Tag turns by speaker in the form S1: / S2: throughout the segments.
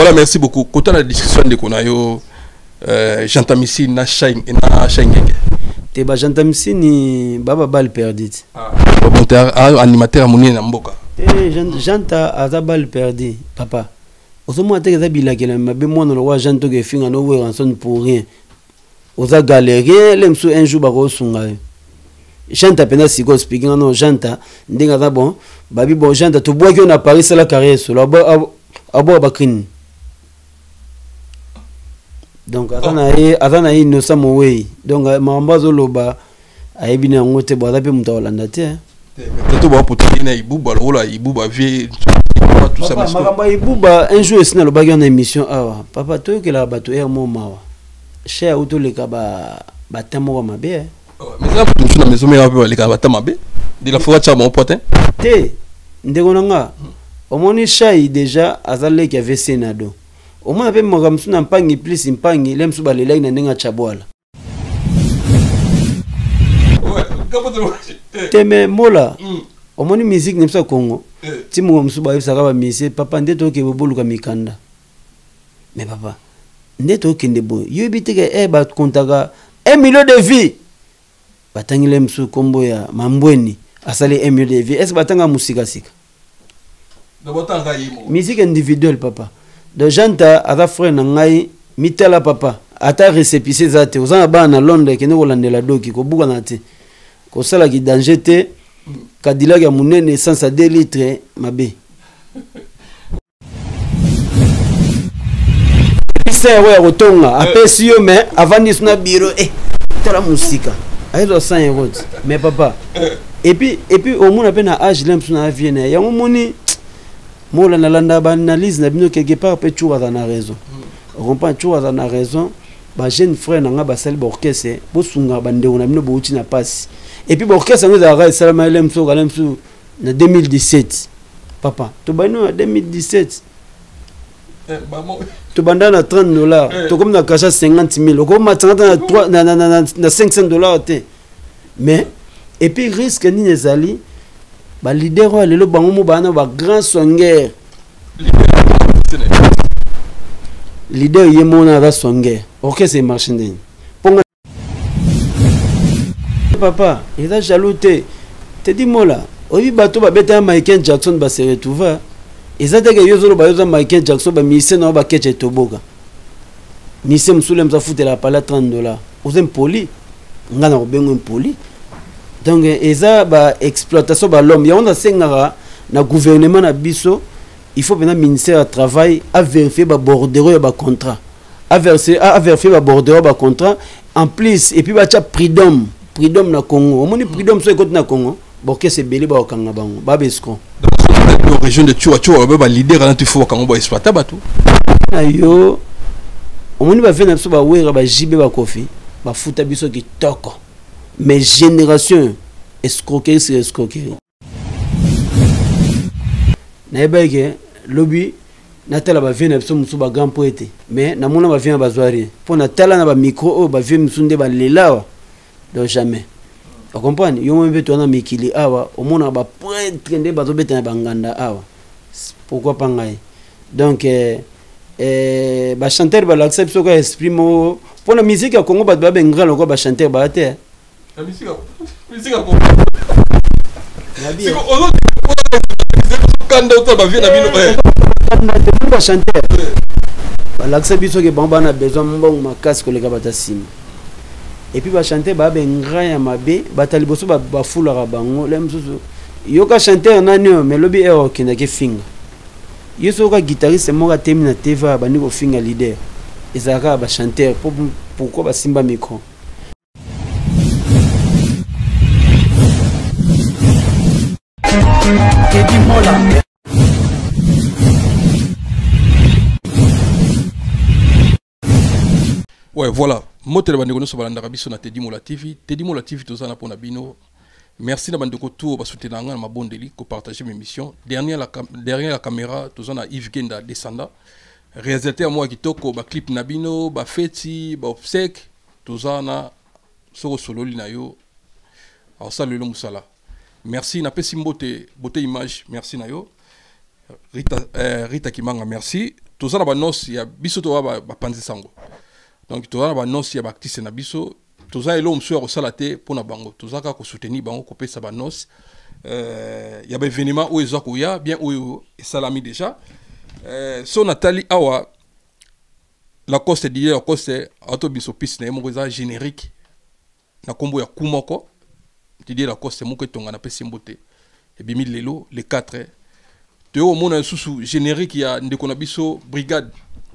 S1: Voilà, merci beaucoup. Quand on a la discussion de Konayo, j'entends ici na Shengenge.
S2: Te ba j'entends ici ni baba bal perdu.
S1: Animateur à Mouni Namboka.
S2: J'entends à bal perdu, papa. Osomo ateke za bilakela mabe mwana lo wa janto ke finga no we ranson pour rien. Oza galérie lemso un jour ba ko sunga. Janta pena sigo speaking no janta ndinga za bon babi bon janta to bois que na Paris c'est la carrière solo abo bakrin. Donc azana no samo we donc mambazo loba ayebina ngote bo azape muta Holanda te.
S1: Peut-être ba potina ibuba lola ibuba vie tout ça
S2: makamba ibuba un jour esina loba na émission awa papa to que la bato er mo mawa cher auto le ka ba tamo mabe
S1: mais là pour la maison mais les ka ba tamabe de la fois cha mon potin
S2: te ndeko nanga omoni chai déjà azale ki avait senado omona pe makamsu na mpangi plus mpangi lemsu balela na ndenga chabwala teme mola omoni musique nemsa Congo timu msuba yisaka ba mise papa ndeto ke boluka mikanda mais papa ndeto ke ndebo yobiteke ba kontaka 1 million de vie batangile msu kombo ya mambweni asali 1 million de vie est-ce batanga musika sika
S1: batanga yimo
S2: musique individuelle papa de janta ata frère na ngai mitala papa ata récépissé zate ozana bana Londres ke ne kolandela doki ko buka na te ko sala ki danger te Cadillac ya munene essence à 2 litres mabe. C'est ouais rotonga apesi yo mais avant ni suna bureau tala musika ayo 100 euros mais papa et puis au monde appelle na âge l'homme suna vienne ya moni mola na landa ba analyse na bino quelque part peut tu avoir na raison on comprend tu avoir na raison ba jeune frère na nga ba sel ba orchestre bo sunga ba ndeko na bino bo uti na passe. Et puis l'orchestre nous a salamé lemso en 2017 papa to bano en 2017 to banda na $30 to comme na cacha 50 000 comme na 3 na 500 $ te mais et puis risque ni nezali ba leader lelo bango mo bana ba grand songer leader yemona da songer orchestre marchandise papa il a jaloux te dis mola obi bato ba beta Michael Jackson ba se retrouva ezata ke yozolo ba yoza Michael Jackson ba mise na ba keche toboka mise msule mza fute la pala $30 ozem poli ngana ko bengo poli donc eza ba exploitation ba l'homme ya on a sengara na gouvernement na biso il faut maintenant ministère du travail a vérifier ba bordereau ba contrat a vérifier ba bordereau ba contrat en plus et puis ba cha prud'homme na Congo omoni prud'homme so ekote na Congo boke se beli ba okanga bango ba besko
S1: dans la région de Chouacho ba leader na tu faut kango ba exploiter bato
S2: ayo omoni ba vena so ba wera ba jibe ba kofi ba futa biso ki toko mais génération escroquerie sur escroquerie na ebeke lobby na tala ba vena so musu ba grand poète mais na mona ba vena ba zoari pour na tala na ba micro ba vena musunde ba lelawa donc jamais vous comprenez yo même to na mikili awa au mona ba prêtre nde bazo beta na banganda awa pourquoi pas ngai donc ba chanteur ba l'accepte so ka exprime pour la musique à Congo ba bengra loko ba chanteur ba te
S1: la musique à Congo
S2: nabi
S1: kanda to ba vie na bino
S2: ba chanteur ba l'accepte so ke bamba na besoin mbongo makasi ko le ka batasim. Et puis ba chanter ba bengra ya mabe bataliboso ba fula bango lemsusu yoka chanteur nanio melobi ero kina ke finga yeso ka guitariste moka temi na TV ba niko finga leader ezaka ba chanteur pourquoi ba simba micro
S1: ouais voilà motel bandeko so balanda biso na Teddy Mola TV tozana pona bino merci na bandeko tour ba soutenir nga na mabondeli ko partager mes missions derrière la caméra tozana Yves Genda descendant réalisateur moi kitoko ba clip na bino ba feti ba obsèque tozana soko sololi na yo alors salulo musala merci na pesi mbote beauté image merci na yo Rita Kimanga merci toza na ba noce ya biso to ba panzi sango donc toza na ba noce ya ba artiste na biso toza elo mso ya kosala te mpona bango toza kaka kosoutenir bango kopesa ba noce ya ba événement oyo eza koya bien oyo esalami déjà so natali awa Lacoste dit Lacoste auto biso piste na moko eza générique na kombo ya kumoko Didier Lacoste moko tonga na pesi mbote et bimi lelo les 4 teo mona susu générique ya ndeko na biso brigade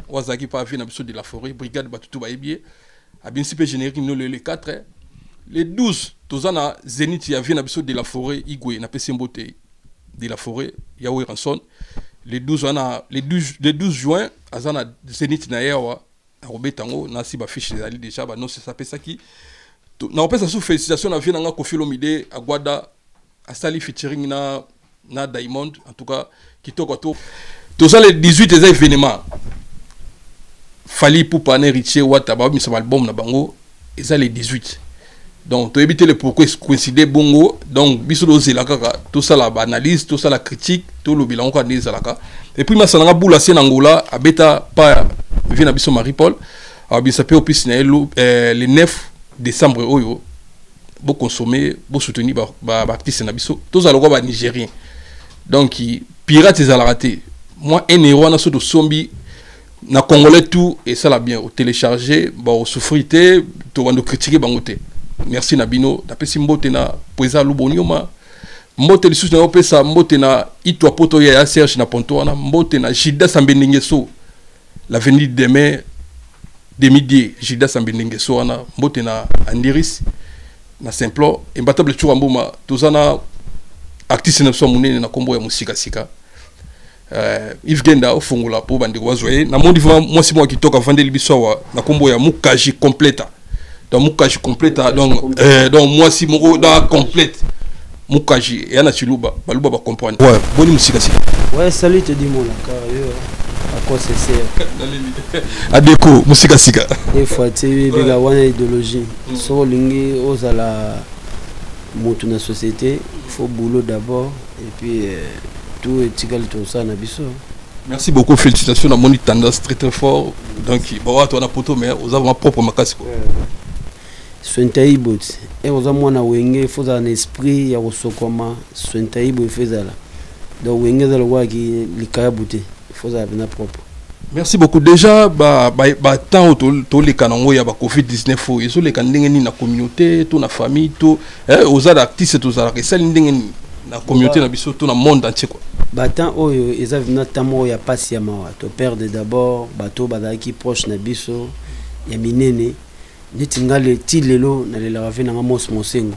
S1: wazaki pa vie na biso de la forêt brigade batutu ba ebie a bien sipe générique no les 4 les 12 tozana zénith ya vie na biso de la forêt igwe na pesi mbote de la forêt ya Ranson les 12 juin azana zénith na yawa robetango na si ba fiche ali déjà ba non c'est ça pesa qui na opesa sous félicitation na vie na Koffi Olomide agwada asali featuring na Diamond en tout cas kitoko to ça les 18 des événements Fali Ipupa na Richie Wata ba mi album na bango et ça les 18 donc to éviter le pourquoi coïncider bongo donc biso do zelaka tout ça la analyse tout ça la critique tout le bilan ko analyse la et puis masalanga bula sen Angola abeta pa vient biso Marie Paul abisa pe opis na le 9 décembre oyo bo consommer bo soutenir ba artiste na biso tous aloko ba nigérien donc pirate za la raté moi un héros na so de sombi na congolais tout et ça la bien au télécharger ba au souffrité to wando critiquer bangote merci Nabino dapesi mbote na poeza lubonioma mbote lisusu na opesa mbote na itwa poto ya Serge na ponto na mbote na Gilda Sambenengeso l'avenir demain de midi Gilda Sambenengeso na mbote na Andiris na Simplo imbatable Churambuma tozana artiste na so munene na kombo ya musika sika Yves Genda ofungula po bande wazoye na mondi moi si moi kitoka vandeli bisowa na kombo ya Mukaji completa donc Mukaji completa donc moi si moko da complète Mukaji et ana chiluba baluba ba comprendre ouais boni musika sika
S2: ouais salut te dis mon car yo à quoi c'est
S1: adeko musika sika
S2: des fois tu biga wana idéologie so lingi ozala mutu na société il faut boulot d'abord et puis tout est égal tout ça na biso.
S1: Merci beaucoup, félicitations à mon tendance très très fort donc bon toi na poto mais vous avez ma propre makasi quoi
S2: Swentaibo et aux amours na wenge faut un esprit ya kosokoma Swentaibo fezala donc wenge za lwa ki likaya bouté faut ça na propre.
S1: Merci beaucoup déjà ba temps to les kanango ya ba Covid-19 fo eso les kandenga ni na communauté to na famille to aux artistes to za ça ndenge ni na communauté na biso to na monde entier quoi.
S2: Batan oyo eza vina tamo ya pasi ya mawa to perdre d'abord bato badaki proche na biso ya minene neti ngale ti lelo na lela ravena ngamos mosengo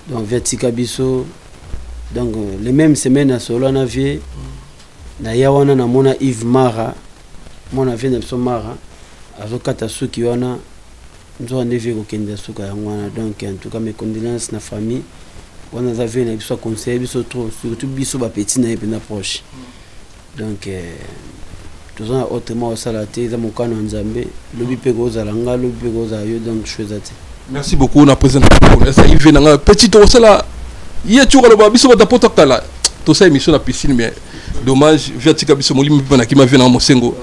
S2: donc vertika biso donc les mêmes semaines à solo na vie na yawana na mona Yves Mara mona vena biso Mara azokata suki wana nzo ndeve ko kenda suka ya ngwana donc en tout cas mes condoléances na famille on a vu na biso conseil biso trop surtout biso ba petit na epena proche donc tous en autrement salaté za mokano nzambe lobi pe ko za langa lobi pe ko za yo donc choisate.
S1: Merci beaucoup na président ça il vient na petit to sala ye tchoko lo biso ba poto kala to sa émission na piscine mais dommage vertika biso molimi bana ki ma vient na mosengo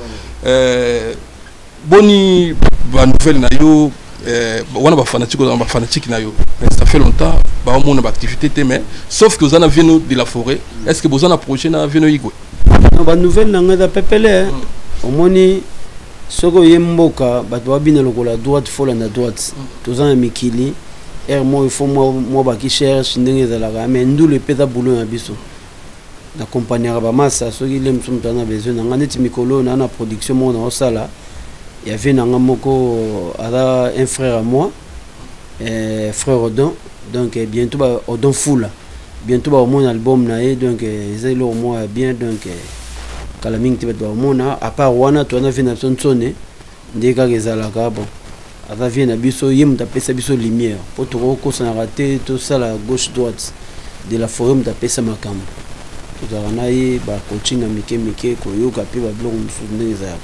S1: boni ba nouvelle na yo wana ba fanatique na yo mais ça fait longtemps ba mon activité mais sauf que vous en avez de la forêt est-ce que vous en approchez na veno igwe
S2: non ba nouvelle na ngada pepele au moni soko yemboka bato babina lokola droite fola na droite tozana mikili mo il faut moi ba ki cherche ndenge za la mais ndule peza boulot na biso na compagnie ba massa soki le msumta na besoin na ngane mikolo na production mo na osala. Il y avait un frère à moi, frère Odon, donc bientôt Odon Foula, bientôt mon album naé donc c'est le mois bien donc kalaming tibet ba mona à part wana to na vina sonne ndeka gezalaka bon ava vient biso yim ta pesa biso lumière pour to ko sa raté tout ça la gauche droite de la forum ta pesa makambo to zanayi ba coaching na mike ko yoka pe ba blog musundenge za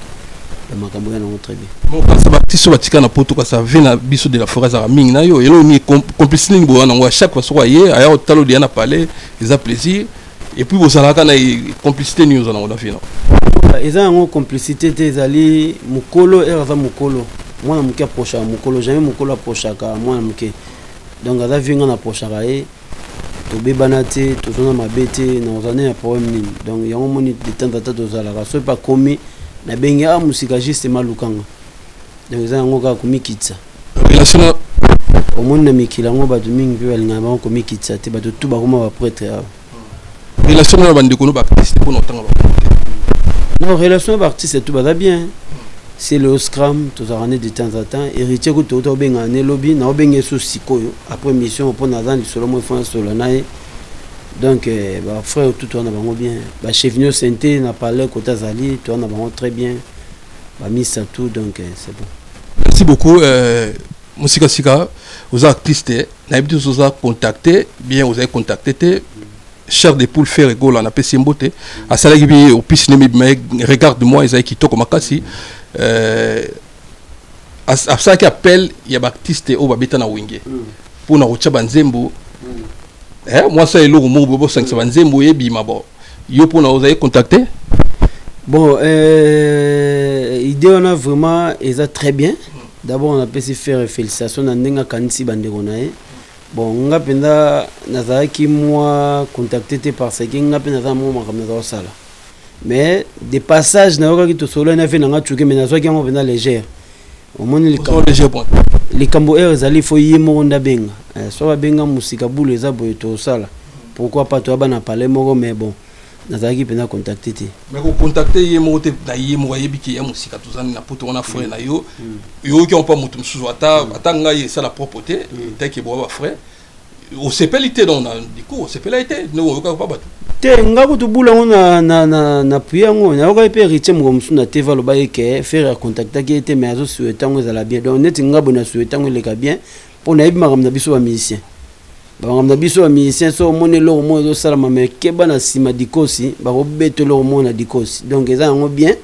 S2: makambo yana très bien
S1: bon parce que so batika na poto ka ça vient na biso de la forêt za ming na yo elo ni complice ning bo na chaque fois so ye aya talo de na parler ils a plaisir et puis vous allez na complicité news na on a fait non
S2: eza yango complicité te ezali mokolo aza mokolo mwana moke approchaka mokolo jamais mokolo approchaka mwana moke donc aza vinga na approchaka ye tobebana te tozona mabe te na ozane ya problème nini donc yango moni de temps en temps tozalaka soki pakomi nabengi musika justement lukanga donc eza yango kaka komikitisa
S1: relation
S2: omoni na mikili yango bato mingi mpe balingaka bango komikitisa te bato tu bakoma baprêtre awa
S1: relation na bandeko no baartiste mpona otanga
S2: non relation baartiste tout baza bien c'est le scrum tozalaka ne de temps en temps héritier ku touta obengaka ne lobi na obenge so sikoyo après mission mpona aza lisolo mo efona solo na ye donc bafrère tout toza na bango bien bachevigno sente na palais kota azali toza na bango très bien bamisa tout donc c'est bon.
S1: Merci beaucoup Musika Sika vous artiste nayebi te oza contacté bien vous avez contacté te cher de poule faire ego là na pesi mbote asalaki bi opisi nemi mais regarde moi ezali kitoko makasi asalaki appel ya baartiste oyo babeta na wenge mpona kotya banzembo mwasi eloko moko bosangisa banzembo oyebima bo yo mpona ozali contacté
S2: bon idée wana vraiment eza très bien d'abord on a pu faire félicitations na ndenge akanisi bandeko na ye bon nga mpenza nazalaki mwa contacté te parce que nga mpe naza mwa makambo naza kosala mais des passages nayokaki tosolo na ve nanga cuke mais nazwaki yango mpenza légère omoni likambo oyo ezali fo ye moko ndabenga so babenga musika bulu eza boye tosala pourquoi pas toyaba na palais moko mais bon nazalaki mpenza contacté te
S1: mais kocontacte ye moko te na ye moko ayebiki ya musika tozani na poto wana frère na yo yoyoki yango mpa moto mosusu ata ngai esala propre te taki boya bafrère osepeli te donc na diku osepelai te oyokaka mpa bato
S2: te nga kutu bula yango na pui yango nayokaki mpe héritier moko mosusu na tv aloba eke frère acontactaki ye te mais azosouhaite yango ezala bien donc neti nga boye na souhaite yango eleka bien mpo nayebi makambo na biso bamusicien bamakambo na biso bamusicien so omoni eloko moko ezosalama me keba na nsima dikosi bakobeta eloko moko na dikosi donc eza yango bien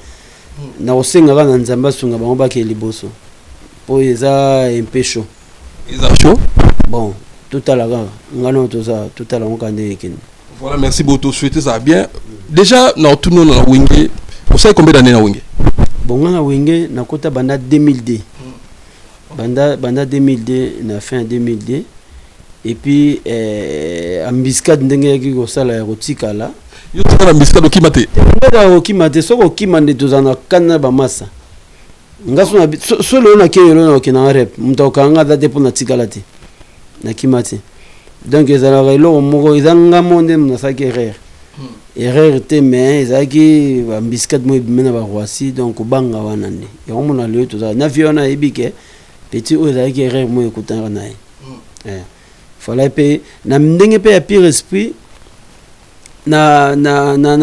S2: na kosengaka na nzambe asunga bango bakee liboso mpo eza mpe chaud
S1: eza chaud
S2: bon totala kaka ngano toza totala yango kaka ndenge ekende.
S1: Voilà, merci beaucoup, souhaitez ça bien. Déjà, nous tournons dans la Wenge. Vous savez combien d'années dans la Wenge?
S2: Bon, dans la Wenge, nous avons banda 2002. Banda 2002, on a fait en 2002. Et puis, en biscade, nous avons fait la érotica là.
S1: Vous avez fait biscade au Kimate?
S2: Au Kimate, so au Kimate, nous avons fait Bamassa. Solo na kero na rep, mutokanga date pour na tikalate. Na Kimate. Donc ezalaka eloko moko ezanga monde munasaki erreur te mais ezalaki bambiscade mo ebimena barwasi donc obanga wana nde yango mona leo tozala na vie wana ayebi ke petit oyo ezalaki erreur mo ekutanga na ye fala mpe na ndenge mpe ya pire esprit na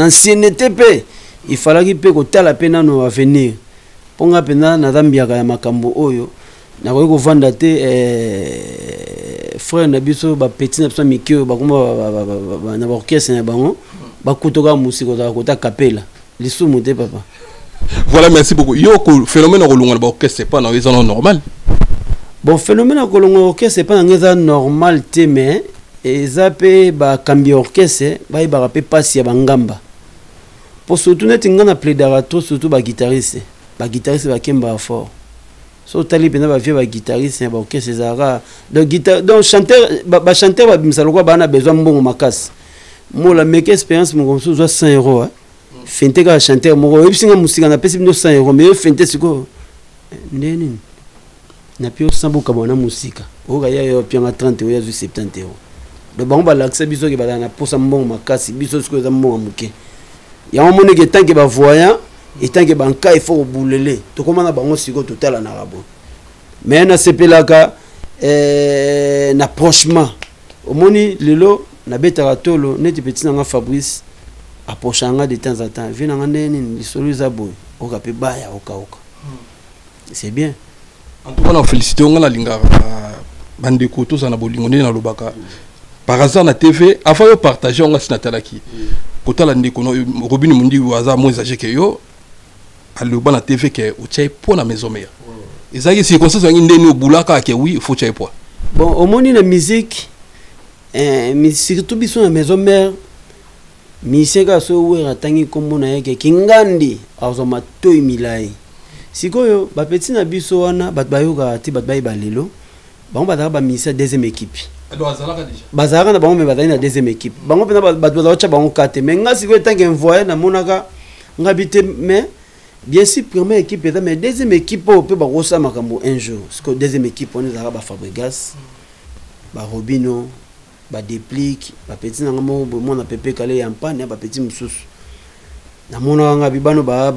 S2: ancienneté mpe ifalaki mpe kotala mpe nano avenir mpo nga mpenza nazambiaka ya makambo oyo nakoki kovanda te frère na biso bapeti na biso mike oyo bakoma na baorchestre na bango bakutoka musika ozala kota kapela lisumu te papa.
S1: Voilà, merci beaucoup. Yo phénomène ya kolonga na baorchestre c'est pas na eza normal?
S2: Bon, phénomène ya kolonga orchestre c'est pas na eza normal te mais eza mpe bakambi ya orchestre bayebaka mpe pasi ya bangamba po surtout neti nga na plaidaka to surtout baguitariste bakembaka fort so tali pena ba vieux ba guitariste ba orchestre ezara donc chanteur ba chanteur ba bimisa lokwa bana besoin mbongo makasi mo la meke expérience mo komso zo 100 € fente ka chanteur mo ebisinga musika na pesi bino 100 € mais fente siko ndeni na pio sambo kabona musika o ga ya pio na 30 € ya 70 €. Donc bango ba l'accès biso ke ba na posa mbongo makasi biso siko za mbongo muke ya mo ne ke tant que ba voyant et tant que banka il faut boulele to komana bango siko total na rabo mais na sepelaka na approchement omoni lelo na betaka tolo neti petit nga Fabrice approchanga de temps en temps vina nga neni lisolo za boy okape baya okaoka c'est bien
S1: en tout cas on félicite on la linga bande ko to na bolingo na lobaka par hasard na TV avant de partager on a sinatalaki kotala ndeko no Robin Mundi waza mo exagé que yo aloba na TV ke utchai po na maison mère ezaki circonstance ngi ndeni obulaka ke oui faut tchai po
S2: bon omoni na musique mais surtout biso na maison mère miseka so wera tangi kombo na yeke kingandi azo matoi milai sikoyo ba petit na biso wana bat bayoka ti bat bayeba lelo bango bataka ba misa deuxième équipe bazalaka na bango me bazali na deuxième équipe bango pena bat bazacha bango kate mais nga sikoyo tangi envoyer na monaka ngabite mais bien sûr première équipe est mais deuxième équipe peut ba rosa makambo un jour parce que deuxième équipe on est ba Fabregas ba Robino ba déplique ba petit na ngamo bo mona pepe kale ya mpane ba petit mususu na mona nga bibano ba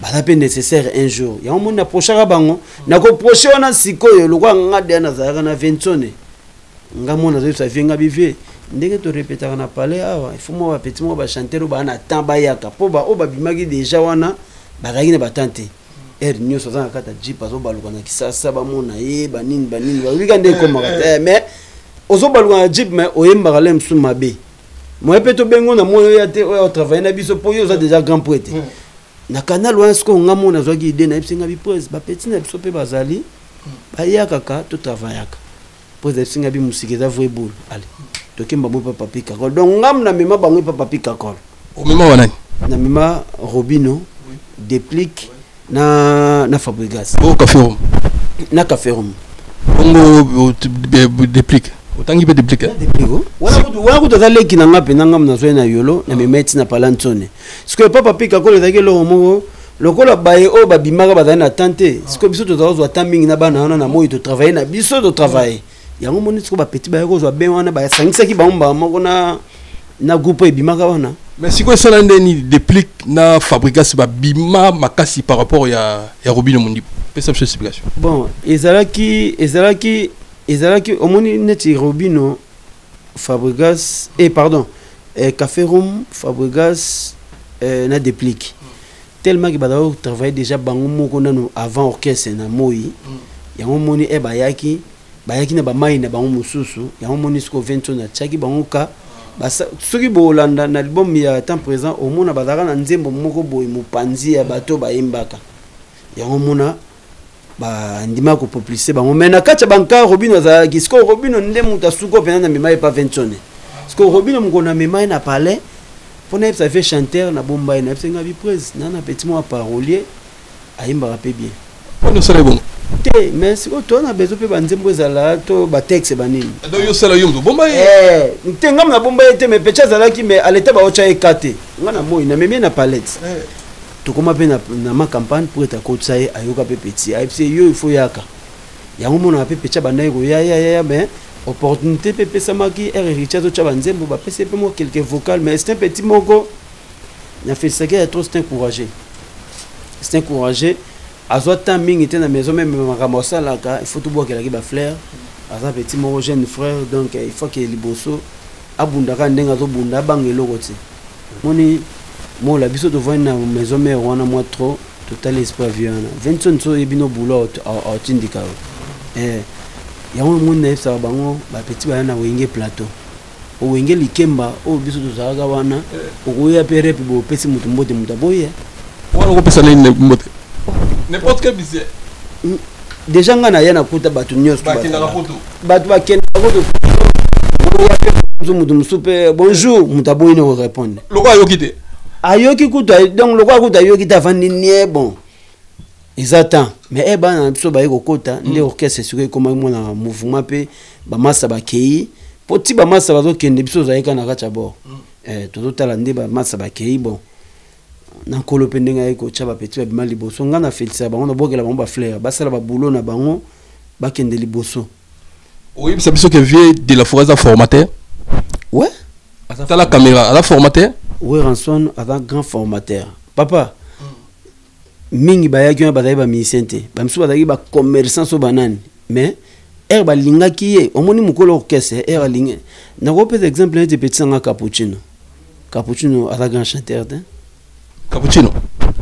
S2: la nécessaire un jour ya on na prochain bango na ko prochain on sikoyo lokwa ngade na zaka na ventone nga mona zo sa finga bive ndenge to répéter na parler awa il faut moi ba petit mo ba chanter ba na tamba yaka po ba o ba bimaki déjà wana ba na batante nyo so za kata jipa zo baluka na kisasa ba mona ye ba nini ba wikande ko makata mais ozo baluka na jip mais oyemba kalem su mabe moi peto bengo na moyo ya te o travailler na biso po yo za déjà grand poète na canal wana sko ngamo na zwa idée na ipsinga bi pose ba petit na biso pe bazali ba ya kaka to travaillaka pose ipsinga bi musiki za vrai boule allez to kemba mo papa pika ko donc ngam na mema bango papa pika ko
S1: o mema wana
S2: na mema Robino déplique na Fabregas
S1: o Caférum
S2: na Caférum
S1: bongo déplique otangi pe déplique
S2: wana ko tozale kina ngape na ngam na zo na yolo na memeti na palantsone parce que papa pika ko le zake lo mo lokola baye o babimaka bazali na tante siko biso tozazwa tamingi na bana wana na moi to travailler na biso to travailler yango moni siko ba petit baye ko zwa ben wana ba sangisaki bamba moko na groupe ebimaka wana
S1: mais siko sala ndeni déplique na Fabregas ba bima makasi par rapport ya Robino Mundi pesa explication
S2: bon ezalaki omoni neti Robino Fabregas pardon Caférum Fabregas na déplique tellement que badao travailler déjà bango moko nano avant orchestre na moi yango moni bayaki na ba mai na bango mususu yango moni sko 20 na chaki bango ka basa soki bolanda na album ya temps présent au mona bazaka na nzembo moko boy mupanzi ya bato bayimbaka yango mona ba ndima ko publicité bango mais na kacha banka Robino za kisko Robino nde muta suko pena na mema pa 20 sko Robino mkona mema na palais pona ça fait chanteur na bomba na senga bi presse na petit mot parolier ayimba rapé bien
S1: on sera bon
S2: te mais siko to na bezo pe banzembo ezala to ba texte banini
S1: do yo sala yumdo bomba
S2: ngam na bomba ete me pecha zala ki me aleta ba ocha ekate ngana moi na meme na palette to koma pe na ma campagne pour eta ko tsaye ayoka pe petit ayipse yo il faut yaka yango mona pe pecha bandai ko ya mais opportunité pe pesa maki Richard to banzembo ba pese pe mo quelques vocales mais c'est un petit moko na fait ça que trop c'est encouragé azwa timing était na maison même makamosa là il faut tout boire que la fleur azwa petit mon jeune frère donc il faut que liboso abunda ka ndenga to bunda bangelo koti moni mo la biso to voir na maison mère wana moi trop total espoir viana 20 so ebino boulot au tindika yango mona esa bango ba petit ba na wenge plateau o wenge likemba o biso to zaga wana o ya pere pe bo pesi mutu mbote mutaboye
S1: wana ko pesa na mbote n'importe quel bizarre
S2: déjà ngana yana kuta batu nyos batu bakenda koto mutu musupe bonjour mutaboyi ne répondre
S1: loko ayokite
S2: ayoki kuta donc loko kuta ayokita vandi nie bon exactement mais na biso ba yeko kota nde orchestre siko koma mona mouvement pe ba massa ba kei poti ba massa bazo kende biso zaika na kacha bo toto tala nde ba massa ba kei bon na kolo pendenga yeko chaba petit ba bimali boso ngana felisa bango na bokela bango ba fleur basala ba boulot na bango ba kende liboso
S1: oui ça biso que vie de la forêt formateur
S2: ouais
S1: à la caméra à la formateur
S2: oui Ranson avant grand formateur papa mingi bayaki ba dai ba misente ba msu ba dai ba commerçant so banani mais ba lingaki ye omoni mukolo orchestre ba linga na ko peut exemple un petit sanga cappuccino à la grand chanteur
S1: cappuccino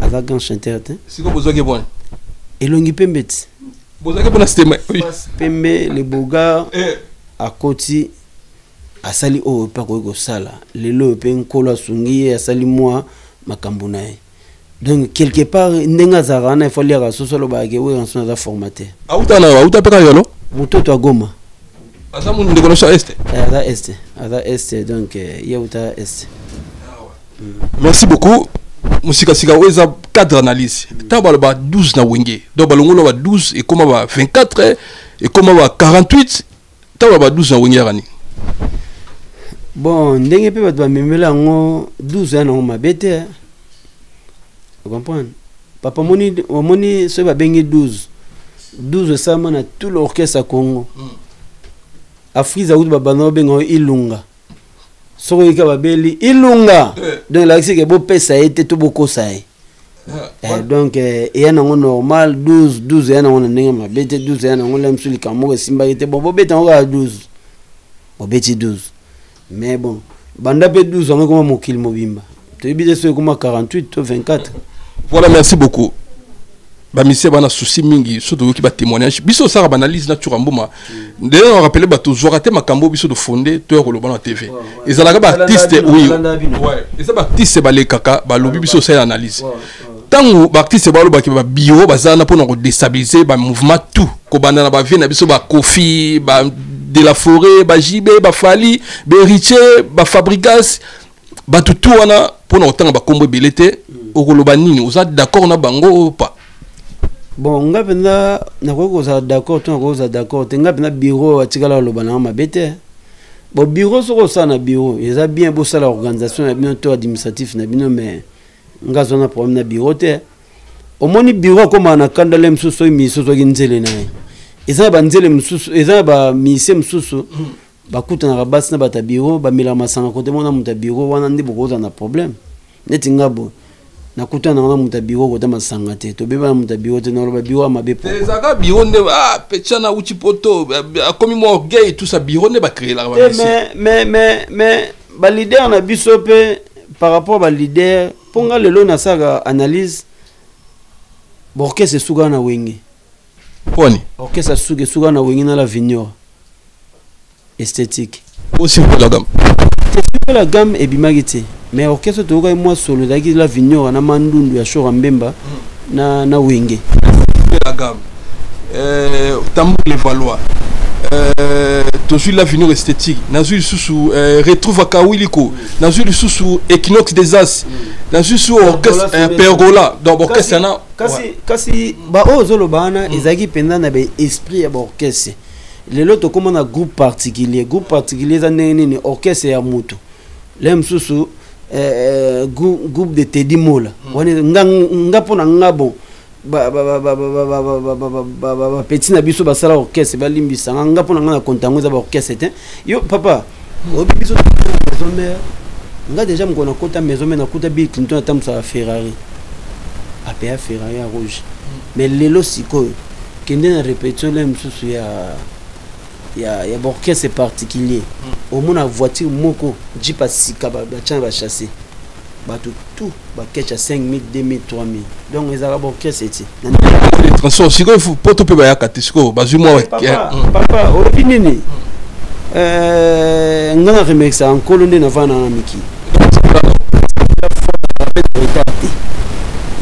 S2: avec un chanteur
S1: si vous avez bon
S2: elongi pembeti
S1: vous avez bon système
S2: pembe le boga à côté asali o pa ko sala lelo pe nkolo sungi asali moi makambo nae donc quelque part ndenga zarana il faut lire à solo ba ke we en da formateur
S1: auta peka yolo
S2: mutoto agoma
S1: asa mun ndikono sa este
S2: ada este donc yeuta este
S1: Merci beaucoup. Musika sika weza cadre analyse. Taba ba 12 na wenge. Donc balongo ba 12 et comment ba 24 et comment ba 48. Taba ba 12 na wenge rani.
S2: Bon, ndenge pe ba memela ngo 12 ana ngo mabete. Vous comprenez? Papa moni so ba bengi 12. 12 ça na tout l'orchestre à Congo. Afriza ou ba bano bengo Ilunga. Soko yika babeli Ilunga. Donc là c'est que bo pesa été tout beaucoup ça. Donc et na ngo normal 12 yana ngo ndenge mabete 12 yana ngo lemsuli kamoko simba était bon bo beta ngo 12. Bo beti 12. Mais bon, banda pe 12 on comme mokil mobimba. Tu bide so comme 48 ou 24.
S1: Voilà, merci beaucoup. Ba monsieur bana souci mingi surtout qui ba témoignage biso ça ba analyse naturellement mboma d'ailleurs on rappelle ba toujours raté makambo biso de fondé to ko lobana TV et ça la ba artiste oui ouais et ça ba artiste ba le kaka ba lobi biso ça analyse tango ba artiste ba loba ki ba bio bazana pour nous déstabiliser ba mouvement tout ko bana na ba vie na biso ba Kofi ba de la forêt ba Jibé ba Fali ba Riche ba Fabrigas ba tout wana pour nous tanga ba kombo belete o ko loba nini vous êtes d'accord na bango ou pas?
S2: Bon, nga penda na ko za d'accord, to ko za d'accord, te nga penda bureau atikala loba na mabete. Bon bureau soko ça na bureau, eza bien bo ça l'organisation na bien to administratif na bino mais nga zona problème na bureau te. Au moni bureau comme na kandale msusu misoso kinzele na. Eza ba nzele msusu, eza ba mise msusu. Ba kuta na basi na bata bureau, ba mila masanga kote mona muta bureau wana ndi bokoza na problème. Neti ngabo. Na kuta na muta bureau ko tama sangate to beba muta bureau te na ba bureau ma bepo
S1: ezaka bureau ne petchana uchi poto akomi mo gay tout ça bureau ne ba créer la
S2: mais ba leader na biso pe par rapport ba leader ponga lelo na saka analyse borkese suga na wenge
S1: poni
S2: orkese suga na wenge na la vignoire esthétique
S1: aussi pour la gamme
S2: la gamme et bimagité mais orchestre to ka moi solo daki la vignoire na mandundu ya shora mbemba na wenge
S1: la gamme tambour les valois toujours la vignoire esthétique nazu sous retrouve kawiliko nazu sous Equinox des As nazu sous orchestre pergola donc orchestre na
S2: kasi ba ozolo bana ezaki penda na be esprit ya orchestre lelo to comme na groupe particulier za nini orchestre ya mutu lem susu groupe de Teddy Mola wani nga pona ngabo ba petit na biso basala orchestre balimbisa nga pona nga na kontango za ba orchestre te yo papa obi biso maison mère nga déjà mkona kota maison mère na kota Bill Clinton atamsa Ferrari apea Ferrari ya rouge mais lelo siko kende na répétition lem susu il y a orchestre particulier au moins la voiture moko jeep sika ba tchana ba chasser ba tout ba ketcha 5000 2000 3000 donc les arabes orchestre c'est
S1: les transports siko faut poto pe ba yakati siko ba zuma
S2: papa opinini ngana remexa en colonne na vana na miki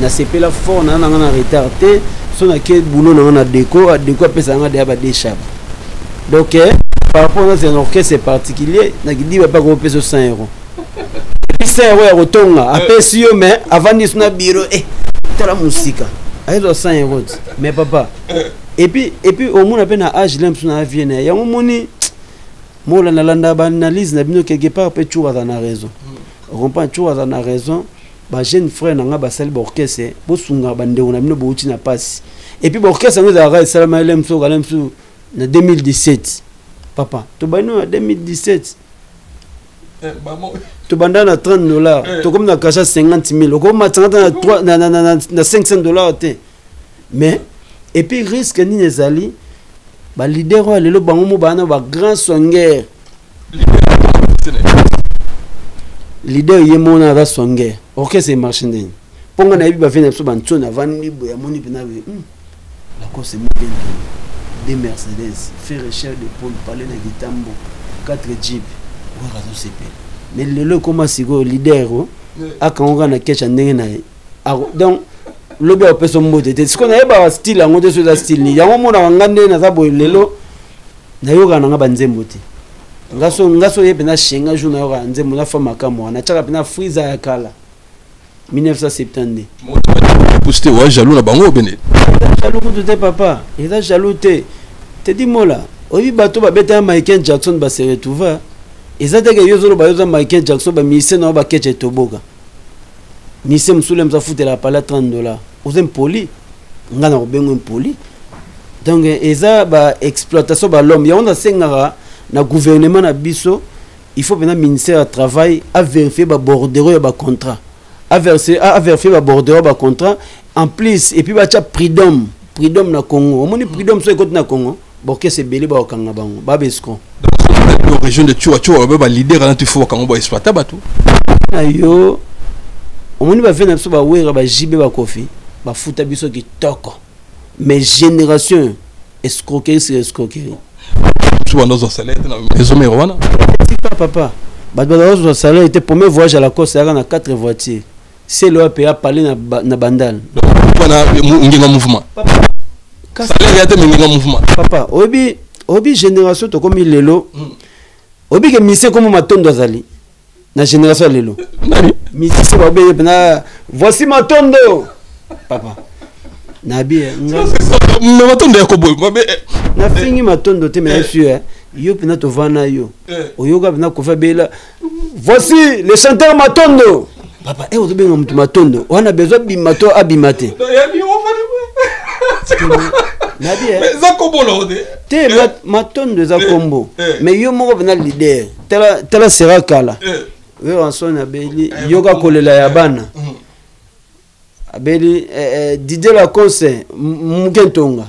S2: na sepela fort na ngana retardé so na ke boulot na déco pesa nga de ba déchab. Donc, par rapport à un orchestre particulier, on a dit pas qu'on paye 100 €. Et 100 € à retourner. Après, si on met avant de se bureau, t'as la musique. Avec 100 €. Mais papa. Et puis au moins, on a âge, l'aime sur la vie. Il y a un moment, moi, la landa analyse, n'a bien quelque part, peut toujours avoir raison. On comprend toujours avoir raison. Bah, jeune frère, n'a pas salle orchestre. Pour sunga bande, on a bien beau na passe. Et puis l'orchestre, nous a salama l'aime sur en 2017 papa to bano en 2017 to banda na $30 to comme na cacha 50 000 comme na 3 na 500 $. Mais et puis risque ni nezali ba leader wa lelo bango mo bana ba grand songer leader yemona ra songer OK c'est marchandise ponga na yiba vena so bantona vani boya moni pena la cause c'est bien des Mercedes, faire recherche de Paul, parler de Gitambo, 4 Jeep, mais le comment c'est le leader, a quand on a quelque chose donc le gars peut se motiver. Ce qu'on a pas style, on a ce style. Il y a un moment où on a regardé na zabo lelo, na yoga na banze moti. ngaso ye pena shenga jour na yo nze mona fa makamo na chaka pena freezer ya kala 1972
S1: posté wa jaloux na bango bene
S2: jaloux ko te papa eza jaloux te Teddy Mola obi bato ba beta Michael Jackson ba se retrouva eza te ke yozolo ba yoza Michael Jackson ba mise na ba keche toboga mise msule mza futela pala $30 ozem poli ngana ko bengo poli donc eza ba exploitation ba l'homme ya on a sengara na gouvernement na biso il faut venir ministère du travail à vérifier ba bordereau ya ba contrat à vérifier ba bordereau ba contrat en plus et puis ba cha prud'homme na Congo omoni prud'homme so ekote na Congo boke se belé ba okanga bango ba besko
S1: dans la région de Chouacho ba leader na tifo kango ba exploiter bato
S2: ayo omoni ba vena so ba wera ba jibe ba kofi ba futa biso ki toko mais génération escroquerie sur escroquerie
S1: souvent dans un salaire dans maison Merwana
S2: papa dans un salaire était premier voyage à la Côte d'Ivoire na 4 voitures c'est le PA parler na bandal
S1: na nginga mouvement salaire ya te nginga mouvement
S2: papa obi génération to comme lelo obi ke mission comme matondo azali na génération lelo
S1: nani
S2: mission ba be na voici matondo papa na bien
S1: mais matondo ya koboy
S2: na fingi matondo te mais sûr yo pena to vana yo oyoga pena ko fa bela voici le chanteur matondo papa ozo benga mtu matondo wana besoin bimato abimate na bien
S1: za kombo lo
S2: te matondo za kombo mais yo moko pena leader tela sera kala yo ansona beli yoga kolela ya bana abeli Didier Lacoste Mukentonga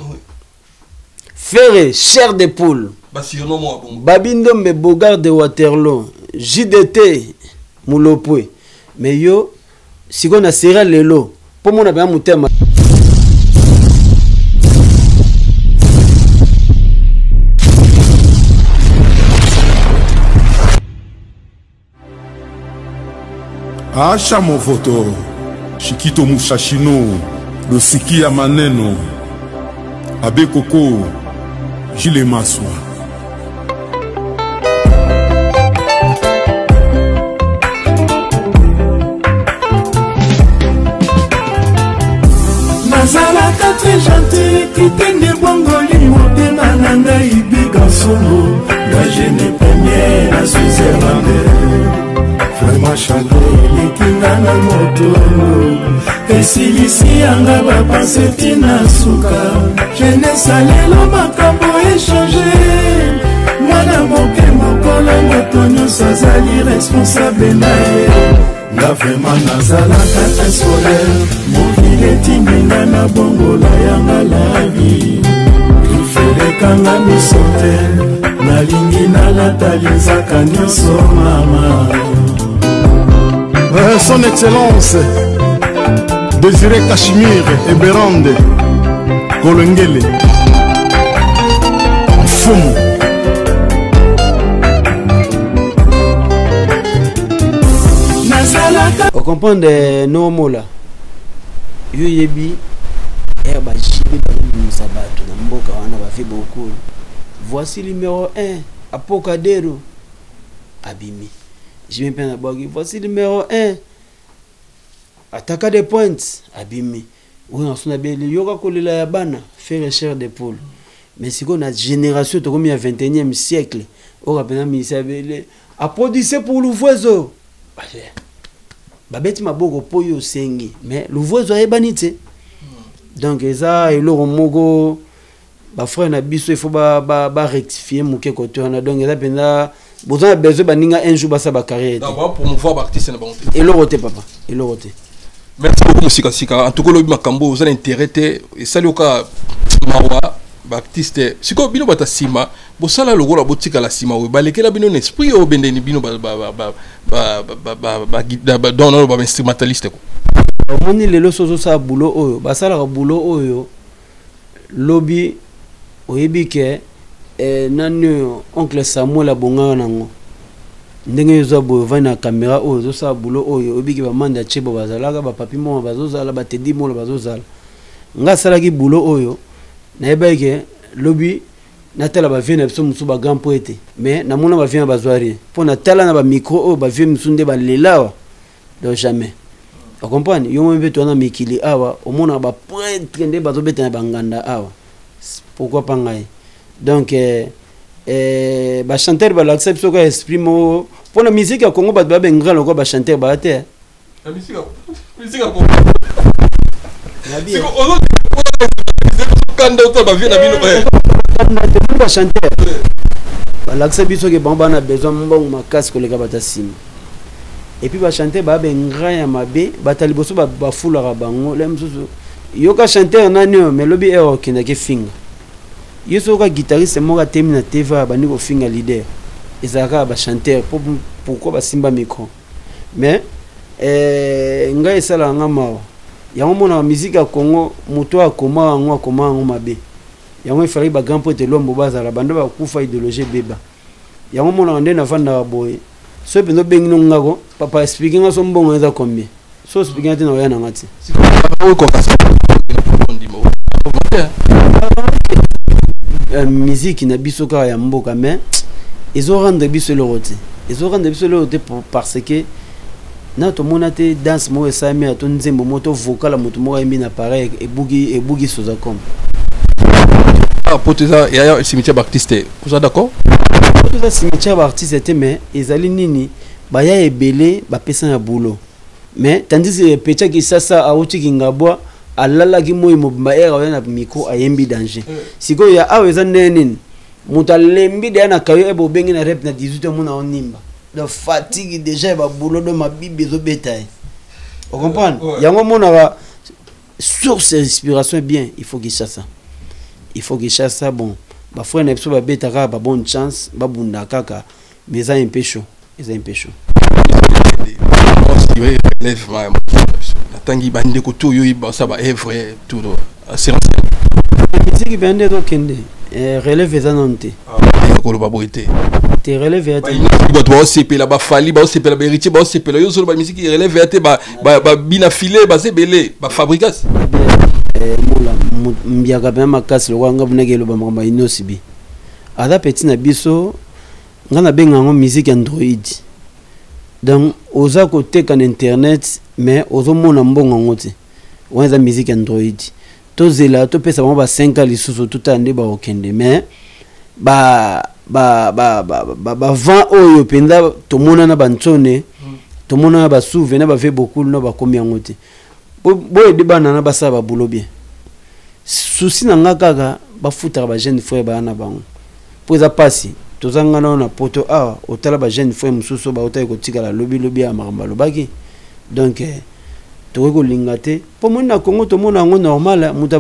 S2: Ferré chair de poule Babindombe Bogard de Waterloo JDT Mulopwe mais yo siko na sera lelo po mona ba mutema
S3: Acha movoto Shikito Mushashino Losiki ya maneno Abe Koko Jile Maswa
S4: Nazalaka très gentil Kitende bongoli motema nanga ibiga solo La jeune première à Switzerland Vraiment chanté likinga na moto Esilisi anga bapanse tina suka Jeunesse alelo makambo échangé Mwana moke mokolo moto nyonso azali responsable na ye Nga vraiment nazalaka très solaire Mokili etinginga na bongola yanga la vie Ifelekanga miso te Nalingi nalata linzaka nyonso mama
S3: Son Excellence Désiré Kachimir et Berande Kolengele Fumu
S2: on comprend de no mola yo yebi ba jibe ba musabato na mboka wana ba fait beaucoup voici numéro 1 Apocadero abimi je viens peine à boire voici numéro 1 attaque des pointes abimi oui on son abeli yoka kolela ya bana faire chair de poule mais si qu'on a génération to comme il y a 21e siècle on rappelle misabele a produire pour l'ouvrezo babeti maboko poyo sengi mais l'ouvrezo ayebani te donc eza eloko moko ba frère na biso il faut ba rectifier muke côté on a donc eza penda besoin baninga un jour basa ba carrière
S1: d'abord pour mouvoir artiste na bango
S2: eloko te papa eloko te
S1: merci beaucoup musika sika en tout cas lobi makambo vous allez intérêter et salioka mawa ba artiste siko bino bata sima bo sala logola botika la sima we balekela bino esprit o bendeni bino ba don ba instrumentaliste ko
S2: omoni lelo sozo sa boulot oyo basala ka boulot oyo lobi oyebi ke nani oncle Samuel abonga nango ndenge yoza bo vana caméra oyo zo sa boulot oyo oyebi ke ba manda chebo bazalaka ba papi mo bazozala ba Teddy Mola bazozala nga sala ki boulot oyo na yeba ke lobi natala ba vie na biso musu ba grand poète mais na mona ba vie na bazwari pour natala na ba micro o ba vie musu nde ba lelawa donc jamais vous comprenez yo mbe to na mikili awa au mona ba prêtre nde ba zobeta na banganda awa pourquoi pas ngai donc ba chanteur ba l'accepte so ka esprit mo pour la musique ya Congo ba bengra lokwa ba chanteur ba te
S1: la musique à Congo
S2: c'est
S1: quand d'autres ba vie na bino
S2: ba chanteur ba l'accepte so ke bamba na besoin mbongo makasi koleka batasim et puis ba chanteur ba bengra ya mabe bataliboso ba fulaka bango lemsusu yoka chanteur nani mais lobi ero kina ke finga yeso ka guitariste moka temi na TV ba niko finga leader ezaka ba chanteur pourquoi ba simba micro mais nga esala nga mawa yango mona musique ya Congo moto akoma ngo mabe yango ifari ba grand pote lombo bazala bando ba kufa idéologie beba yango mona ndé na vanda boy so pendo bengino ngako papa speaking aso mbongo eza combien so speaking ati na oyana ngati musique na biso ka ya mboka mais ils ont rendu biso le roté parce que na to monate danse mo esami ato nzembo moto vocal moto mo emi na pareil et bugi soza comme
S1: pour ça il y a un cimetière d'artistes vous êtes d'accord
S2: pour ça cimetière d'artistes mais ezali nini ba ya ebele ba pesa na boulot mais tandis que pecha ki sasa auti kingabwa alala ki moyi mobimba era na micro ayembi danger siko ya aweza nene muta lembi de na kayo ebo bengi na rep na 18 mona onimba de fatigue déjà ba boulot de ma bibi zo betaille vous comprenez yango mona ba source d'inspiration bien il faut qu'il chasse ça bon ba frère na biso ba betaka ba bonne chance ba bunda kaka mais ça un peu chaud
S1: lève tangi bande ko to yo ba ça ba est vrai tout c'est
S2: musique bande to kende relève ça non te
S1: ko ba boité
S2: te relève te
S1: ba to CP là ba fali ba CP là ba héritier ba CP là yo so ba musique relève te ba bina filé ba c'est belé ba fabrication
S2: mola mbiaka ba makasi lo nga bunake lo ba mamba inosibi ada petit na biso ngana benga ngo musique Android donc oza côté kan internet mais ozo mona mbongo ngoti weza musique Android to zela to pesa ba 5 ans lisusu tout ande ba okende mais ba 20 oyo penda to mona na bantone to mona ba souvenir ba fait beaucoup no ba komi ngoti boye de bana na ba sa ba boulot bien souci na ngaka ba futa ba jeune frère ba na bango pour ça passer tozanga na poto otala ba jeune frère mususu ba otay ko tikala lobi ya makamba lobaki donc to ko lingate pour moi na Congo to mona ngo normal muta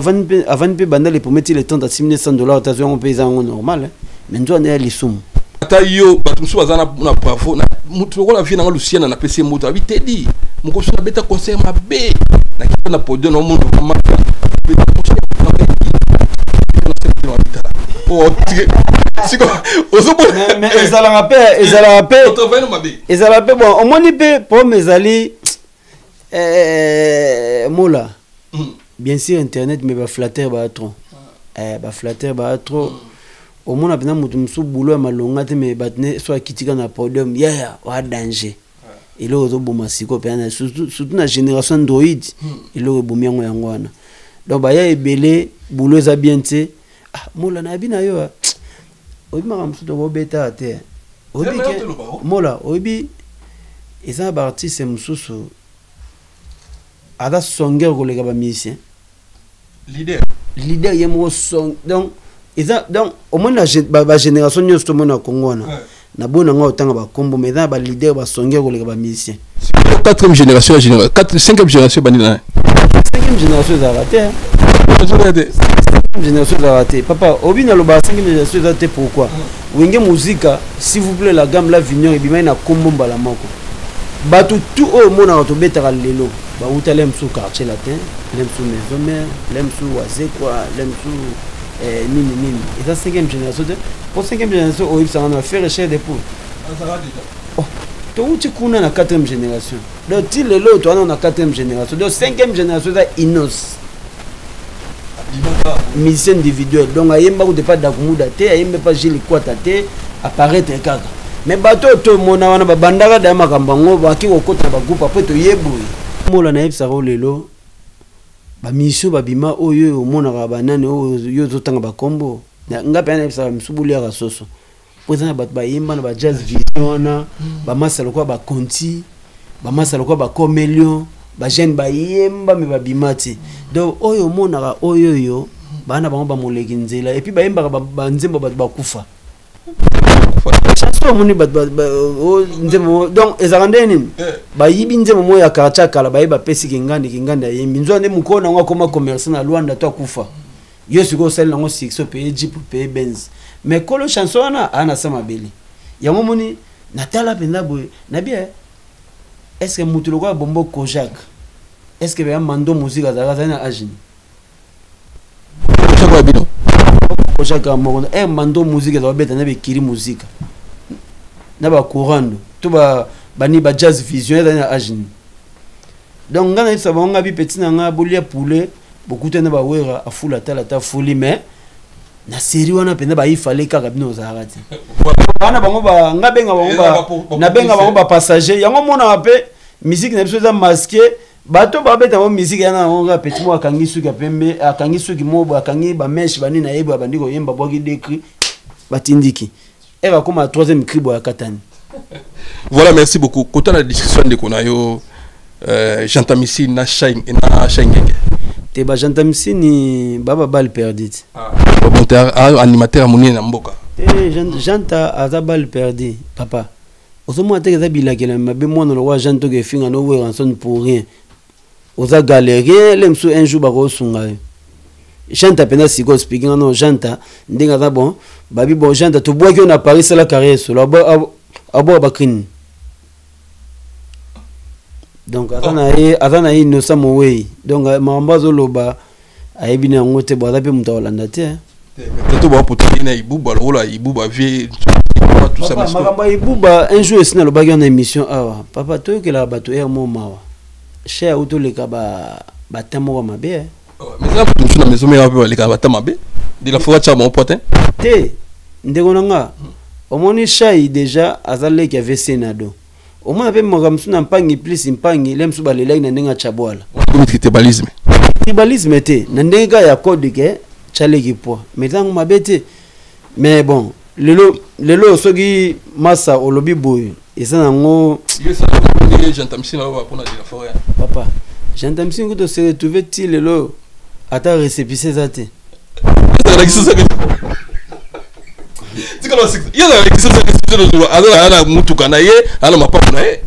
S2: avant pe banda les promettre les temps à $1,000 tazo ngo paysan ngo normal mais nzo na lisum
S1: ata yo batu mususu bazana na bravo na mutu ko la vie na Luciana na PC mutu abi tedi muko so na beta concert mabe na kita na podium no mundo kama
S2: mais ezala pe bon au moins pe pour mes alliés mola bien sûr internet mais ba flatter ba trop au moins apena mutu musu boulot malonga te mais batne soit kitika na podium wa danger il ozo boma siko pe na surtout na génération Android il ozo bomiango yango wana donc ba ya ebele boulot za bien te mola na bina yo obi makamsu to beta te obi ke mola obi eza ba artiste mususu ada songer ko lega ba musicien leader yemo song donc eza donc au moins la génération nyos to mona Congo na bona nga otanga ba kombo mais eza ba leader ba songer ko lega ba musicien
S1: 4e génération 5e génération banina
S2: 5e génération za raté génération de raté papa obi na loba 5e génération de raté pourquoi wenge musique s'il vous plaît la gamme la vignon et bima na kombo mbala moko batu tout au mona to betaka lelo ba utalem sous quartier latin lem sous maison mère lem sous wazé quoi lem sous nini et ça 5e génération de pour 5e génération obi ça on a fait recherche des poules to uti kuna na 4e génération donc ti lelo to na 4e génération donc 5e génération da inos musicien individuel donc ayemba ko pas Dakumuda te ayemba pas Gilles Kwata te apparaître kaka mais bato to mona wana babandaka da makambo ngo baki kokota ba groupe après to yeboyi mola na yebisa ko lelo ba mission babima oyo mona ka banane oyo zotanga ba kombo ngape na yebisa msubuli ya soso pozana bato ba yemba na ba jazz vision ba masalo kwa ba conti ba masalo kwa ba comelion ba jeune ba yemba me babimati donc oyo mona ka oyo yo bana bango ba moleki nzela et puis ba yemba ba nzembo bato ba kufa chanson moni bat nzemo donc ezarandeni ba yibi nzemo moya karcha kala ba yiba pesi kingandi ayembi nzo ande mukona ngo koma commerce na Luanda to kufa yo siko sel ngo sixo pe Jeep pe Benz mais kolo chanson na ana sama beli yango moni natala penda boy na bien est-ce que mutulo kwa bombo Kojak est-ce que ba mando musique azaka na agini
S1: kwa bino
S2: Kojaka mo mando musique za beta na be kiri musique na ba courando to ba bani ba jazz vision na agini donc ngana isa ba nga bi petit na nga bolia poulet beaucoup na ba wera afula tala ta fuli mais na série wana penda ba ifale kaka bino za arati bana bango ba nga benga bango ba na benga bango ba passager yango mona pe musique na biso za masqué bato ba beta mo musique yana nga petit mo akangi suki pembe akangi suki mobo akangi ba mesh bani na yebo bandiko yemba boki décrit batindiki eva comme troisième cribo ya katani.
S1: Voilà, merci beaucoup. Quand on a la discussion de Konayo, j'entends ici na shine
S2: te ba j'entends ici ni baba bal perdu.
S1: Monteur animateur amoni na mboka.
S2: J'entends azabal perdu papa. Osomo ateka bila kela mabe mwana lo wa janto ke finga no we ranson pour rien. Oza galérer lemso un jour ba ko sunga. Janta pena siko speaking no janta ndinga za bon babi bon janta to bois que on a Paris c'est la carrière sur là abo bakrin donc azana no samowei donc mambazo loba ayebina ngote bwa pe muta Holanda te
S1: to ba potina ibuba lola ibuba vie tout ça
S2: makamba ibuba un jour sina loba en émission awa papa to que la bato er mo mawa cher auto le kaba batamo mabe
S1: mais ça tout na maison mais les kaba tamabe de la fois chama au potin
S2: te ndegonanga omoni chai déjà azale qui avait sénado au moins avec moi msuna mpangi plus mpangi lemsu balelai na ndenga chabwala
S1: comme tribalisme
S2: te na ndenga ya code ke chaleki po mais tangu mabete mais bon lelo soki massa olobi boy ezana ngo
S1: j'entends si na ba pona de la forêt
S2: papa j'entends si ngo se retrouver ti lelo ata récépissé zate
S1: il y a des choses ala mutuka na ye ala mapapa na ye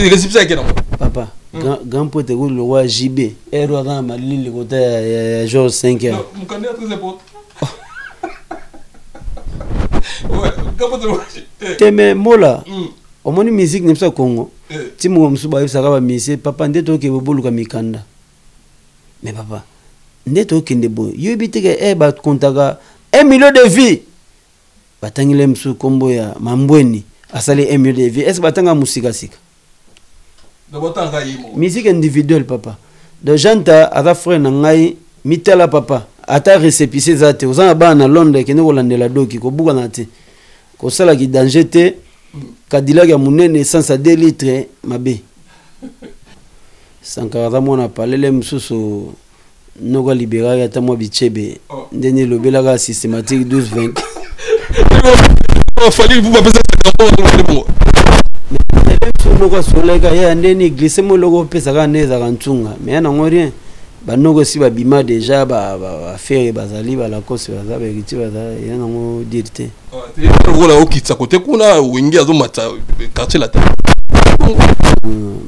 S1: récipient akena
S2: papa grand pote ko le roi JB ero dans malili ko ta George 5
S1: mon candidat très important ouais quand
S2: teme mola omoni musique nemsa Congo ti mo msuba yisaka ba mise papa ndeto ke boluka mikanda mais papa ndeto kende bo yobitike ba kontaka 1 million de vies batangile msu kombo ya mambweni asali 1 million de vies est-ce batanga musika sika
S1: de botanga yimo
S2: musique individuelle papa de janta ata frère na ngai mitala papa ata récépissé zate ozana ba na Londres kene ko landela doki ko buka na te ko sala ki danger te Cadillac ya munene essence à 2 litres mabe sankara mona palele msusu noko libéral ata mo bichebe ndene lobela ka systématique 12-20
S1: fallait vous pas ça bon
S2: noko soleka ya ndeni glisse mo logo pesa ka neza kantunga mais na ngorien banoko si ba bima déjà ba faire bazali ba la cause ba beriti ba ya na ngo dirite
S1: voilà okitsa côté kuna wingi azo mata quartier la tête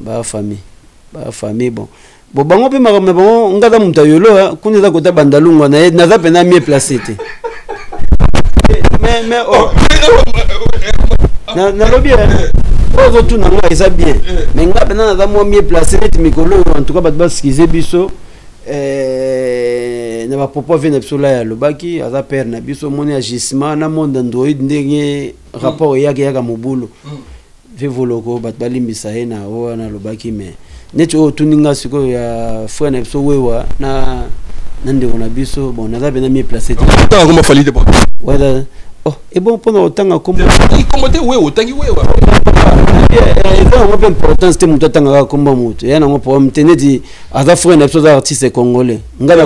S2: ba famille bon bango pe makamna bango ngada muta yolo kuna za kota bandalungwa na na za pena mieux placé te mais na lobby ozo tout na nga isa bien mais nga pena na za mo mieux placé net mikolo en tout cas ba skize biso na ba popo vena biso la ya lobaki aza père na biso moni agissement na monde android ndenge rapport yaka mobulu vivoloko bat balimbisa na wana lobaki mais neto tuninga siko ya frère na biso wewa na nande on a biso bon naza bena mi placé
S1: tant comment fallait de bon
S2: ouais oh et bon pendant autant comme
S1: comment te ouais autant qui ouais
S2: on a importance te mutu tanga komba mutu yana ngo problème te neti aza frère na biso za artiste congolais ngala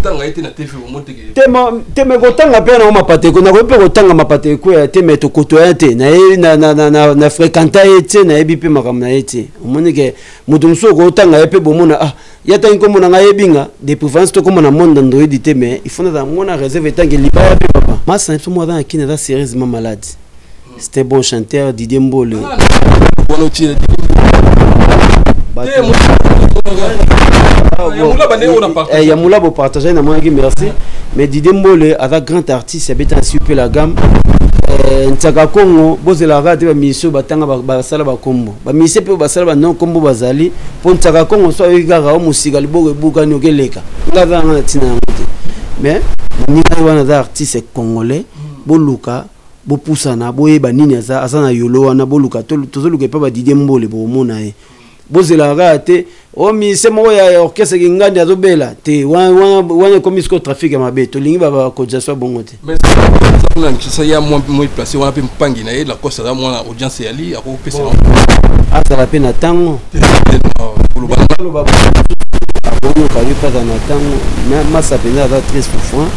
S1: tanga été na TV au monte que
S2: tema kotanga pe na mapate ko na ko pe kotanga mapate ko ya te meto kotoya te na fréquenta ete na ebi pe makam na ete omoni ke mutu mso ko tanga pe bomona ah yata nkombo na ngai ebinga de préférence to comme na monde android te mais il faut na ngona réserve tangi liba pe papa massa nso mo dans kina da sérieusement malade c'était bon chanteur Didier Mbole ya moula bo partager na moi merci mais Didier Mbole avec grand artiste habite un super la gamme ntaka Congo bozela rate ba mission batanga ba sala ba kombo ba mission pe ba sala ba non kombo bazali pour ntaka Congo so yikaka o musika liboke buka ni okeleka ngaza na tina ngote mais ni wana za artiste congolais boluka bopusana boyeba nini aza na yolo wana boluka tozoluka pa ba Didier Mbole bo mona e bozela rate o mi se mo ya orchestre ngandi azobela te wana komisko trafic ya mabe to lingi ba ko jaswa bongote
S1: mais ça y a moins placé on a pe mpangi na la kosa da mwana audience yali ako pesa
S2: asa la pena tango lo ba bongo kali pa na tango masa pena da très souffrant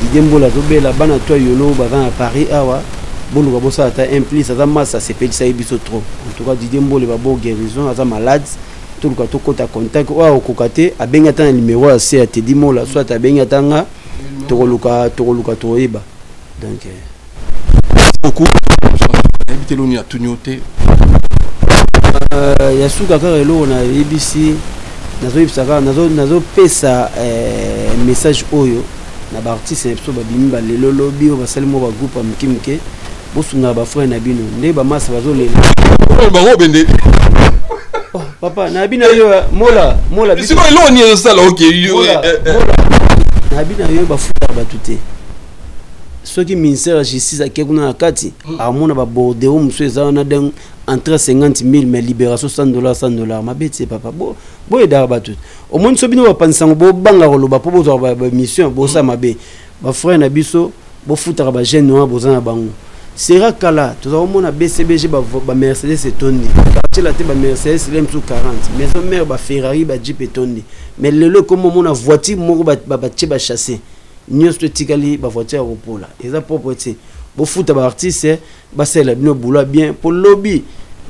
S2: Didier Mbole azobela bana to yolo ba à Paris awa boluka bosa ata implice aza masa sepelisa biso trop en tout cas Didier Mbole ba bo guérison aza malade tout le to kota contact o kokate abenga ta numéro ya C te dimola soit abenga tanga tokoluka toyeba donc
S1: beaucoup habité l'oni a tunyote
S2: ya suka ka relo na ABC nazo pesa message oyo na ba artiste episode ba bimba lelo lobby o ba salimo ba groupe amkimke bosunga ba frère na bino nde ba masa bazolela
S1: bango bende
S2: papa na bina yo mola
S1: biso elo ni ça là OK
S2: na bina yo ba futa ba tuté soki ministère justice akekuna akati amona ba bordeo mso ezana den entre 50,000 mais libération $100 mabete papa bo eda ba tout au monde so bino ba pansango bo banga koloba po bo ba mission bo sa mabe ba frère na biso bo futa ba jeune noir bo zana bango sera kala tu vas mona BCBG ba Mercedes etondi quartier la te ba Mercedes lemsu 40 maison mère ba Ferrari ba Jeep etondi mais lelo comme mona voiture moko ba ba chasser nyos to tikali ba voiture ropola eza propreté bo futa ba artiste ba sela bino boula bien pour lobby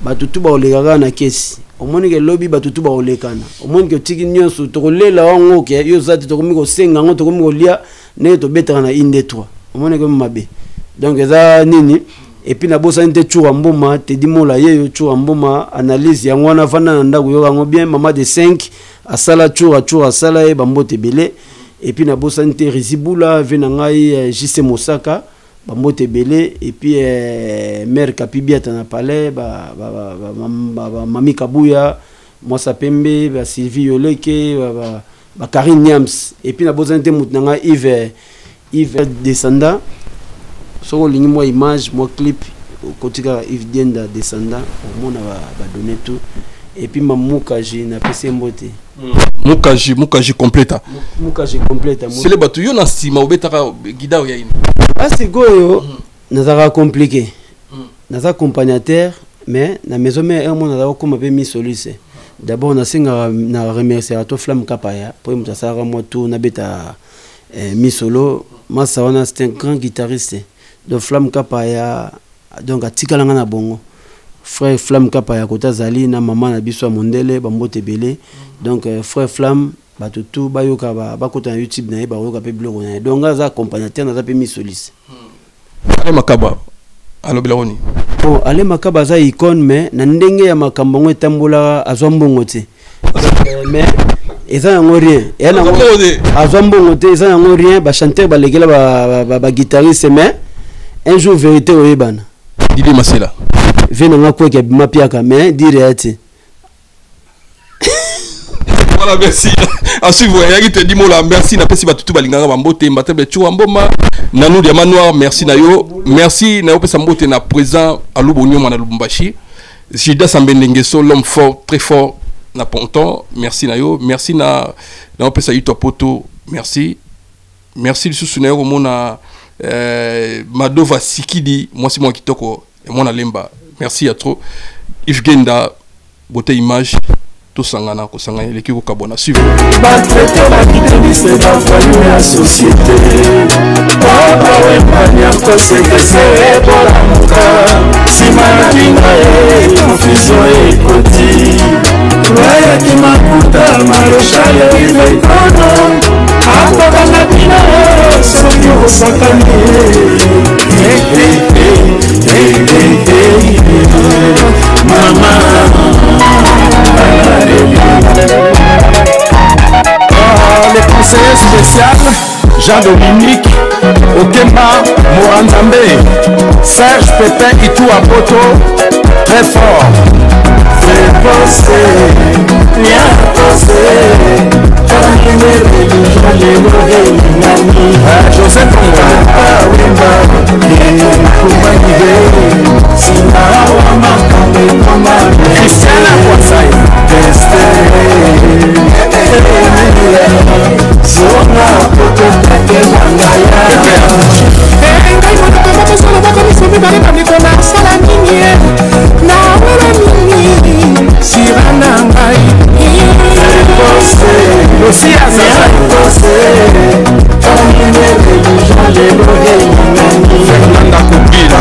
S2: ba tutu ba olekaka na kesi omoni ke lobby ba tutu ba olekana omoni ke tiki nyos to kolela wango ke yo zati to komiko senga ngo to komiko lia ne to betaka na inde 3 omoni ke mabe donc eza nini et puis na bosa nte chura mboma te dimola yeyo chura mboma analyse yango wana vana na ndako yo yango bien mama de 5 asala chura asala e bambote belé et puis na bosa nte Rizibula vena ngai JC Mosaka bambote belé et puis mère Kapibia na palais mami Kabuya Mwasa Pembe ba Sylvie Yoleke ba Karine Niams et puis na bosa nte mutnanga Yves Descenda so lingi moi image moi clip kotika Yves Dienda Descenda au monde va donner tout et puis Mukaji na PC mbote
S1: Mukaji complète c'est le bateau yo na sima obetaka gida ya ina
S2: asi goyo nazaka compliqué naza accompagnateur mais na maison mère un monde nazaka comme pe mi solution d'abord na singa na remercier à to Flamme Kapaya pour me tasara moi tout na beta mi solo masa wana c'est un grand guitariste de Flamme Kapaya donc atikalanga na bongo frère Flamme Kapaya kota zali na maman na biso mondele bambote belé donc frère Flamme batutu bayoka ba kota na YouTube na ba yoka pe blog na donc za accompagnateur na za pe mi soliste
S1: Ale Makaba alobeloni
S2: bon Ale Makaba za icône mais na ndenge ya makambo ngo etambola azwambongo te mais eza yango rien azwambongo te eza yango rien ba chanteur ba legela ba guitariste mais un jour vérité oyebana
S1: Didier Masela
S2: vena ngako ke mapiaka mais dire ati
S1: voilà merci à suivre yaki te dimola merci na pesi batutu balinganga bambote mbatable chua mboma nanu dia manoir merci na yo merci na yo pesa mbote na présent à Lubonyo na Lubumbashi Jida Sambendengeso l'homme fort très fort na Ponton merci na yo merci na pesa yuto poto merci. Merci le soutenir au mona Madova Sikidi, moi c'est moi qui toko et mon Lemba. Merci à trop. If Genda, beauté image, tout sangana, ko sangana, l'équipe au Kabona. Suivez.
S4: Maltraité la vie de vie, c'est d'envoyer la société. Papa, ouais, mania, quoi, c'est que c'est pour la mouka. Si malina est, confusion et côté. Waya qui m'accouta, marocha, et il est conon. Ako bana bina, soki osakani. Mama. Les conseillers spéciaux Jean-Dominique Okemba Moranzambe Serge Pépin Itou Apoto très fort. C'est posé, bien posé. José Tonga Christiana Kwasai Fernanda Kupila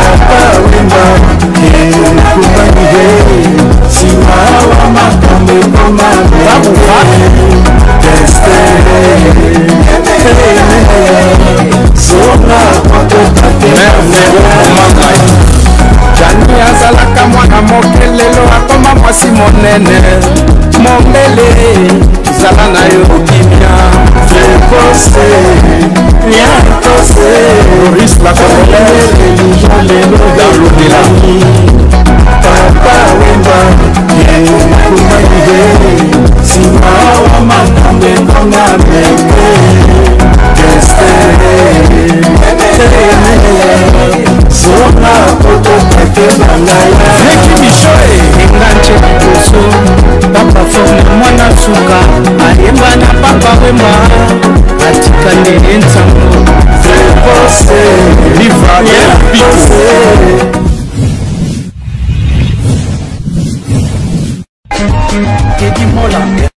S4: Jani azalaka mwana mokelelo akoma mwasi monene mombele zala na yo kimia fekose niatose Maurice la dans l'au-delà papa wemba kumaide sima wa makambe kona meke Zona poto pete bangaya Neki Michoe Enganche Kuso Papa Fone Mwana Suka Ayemba na Papa Wema Atika Nene Nsango Fepose Liva Yelpise Teddy Mola